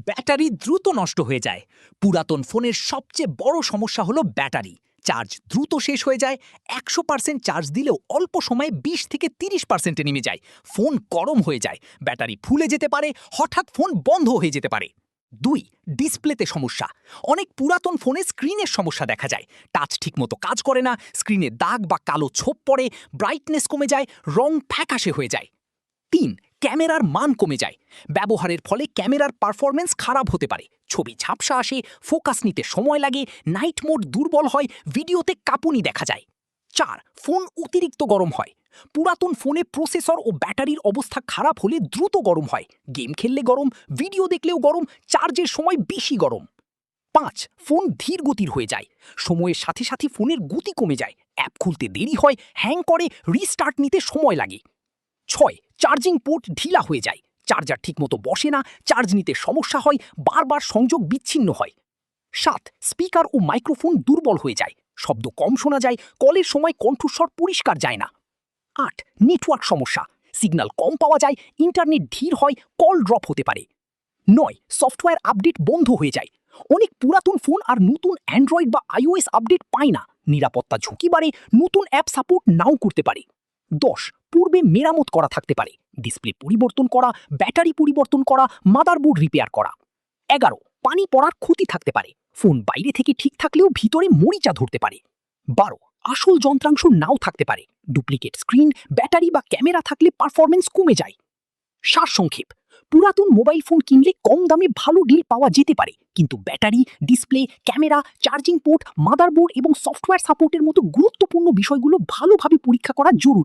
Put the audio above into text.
Battery দ্রুত নষ্ট হয়ে যায়। পুরাতন ফোনের সবচেয়ে বড় সমস্যা হলো ব্যাটারি। চার্জ দ্রুত শেষ হয়ে যায়। 100% চার্জ দিলেও অল্প সময়ে 20 থেকে 30%-এ নেমে যায়। ফোন গরম হয়ে যায়, ব্যাটারি ফুলে যেতে পারে, হঠাৎ ফোন বন্ধ হয়ে যেতে পারে। 2. ডিসপ্লেতে সমস্যা। অনেক পুরাতন ফোনে স্ক্রিনের সমস্যা দেখা যায়। টাচ ঠিকমতো কাজ করে না, স্ক্রিনে দাগ বা কালো ছোপ পড়ে, ব্রাইটনেস কমে যায়, রং ফ্যাকাশে হয়ে যায়। 3. ক্যামেরার মান কমে যায়। ব্যবহারের ফলে ক্যামেরার পারফরমেন্স খারাপ হতে পারে, ছবি ঝাপসা আসে, ফোকাস নিতে সময় লাগে, নাইট মোড দুর্বল হয়, ভিডিওতে কাঁপুনি দেখা যায়। 4. ফোন অতিরিক্ত গরম হয়। পুরাতন ফোনে প্রসেসর ও ব্যাটারির অবস্থা খারাপ হলে দ্রুত গরম হয়, গেম খেললে গরম, ভিডিও দেখলেও গরম, চার্জের সময় বেশি গরম। 5. ফোন ধীর গতির হয়ে যায়। সময়ের সাথে সাথে ফোনের গতি কমে যায়, অ্যাপ খুলতে দেরি হয়, হ্যাং করে, রিস্টার্ট নিতে সময় লাগে। 6. চার্জিং পোর্ট ঢিলা হয়ে যায়। চার্জার ঠিকমতো বসে না, চার্জ নিতে সমস্যা হয়, বারবার সংযোগ বিচ্ছিন্ন হয়। 7. স্পিকার ও মাইক্রোফোন দুর্বল হয়ে যায়। শব্দ কম শোনা যায়, কলের সময় কণ্ঠস্বর পরিষ্কার যায় না। 8. নেটওয়ার্ক সমস্যা। সিগন্যাল কম পাওয়া যায়, ইন্টারনেট ধীর হয়, কল ড্রপ হতে পারে। 9. সফটওয়্যার আপডেট বন্ধ হয়ে যায়। অনেক পুরাতন ফোন আর নতুন অ্যান্ড্রয়েড বা iOS আপডেট পায় না, নিরাপত্তা ঝুঁকি বাড়ে, নতুন অ্যাপ সাপোর্ট নাও করতে পারে। 10. পূর্বে মেরামত করা থাকতে পারে, ডিসপ্লে পরিবর্তন করা, ব্যাটারি পরিবর্তন করা, মাদারবোর্ড রিপেয়ার করা। 11. পানি পড়ার ক্ষতি থাকতে পারে, ফোন বাইরে থেকে ঠিক থাকলেও ভিতরে মরিচা ধরতে পারে। 12. আসল যন্ত্রাংশ নাও থাকতে পারে, ডুপ্লিকেট স্ক্রিন, ব্যাটারি বা ক্যামেরা থাকলে পারফরমেন্স কমে যায়। সারসংক্ষেপ: পুরাতন মোবাইল ফোন কিনলে কম দামে ভালো ডিল পাওয়া যেতে পারে, কিন্তু battery, display, camera, charging port, motherboard এবং সফটওয়্যার সাপোর্টের মতো গুরুত্বপূর্ণ বিষয়গুলো ভালোভাবে পরীক্ষা করা জরুরি।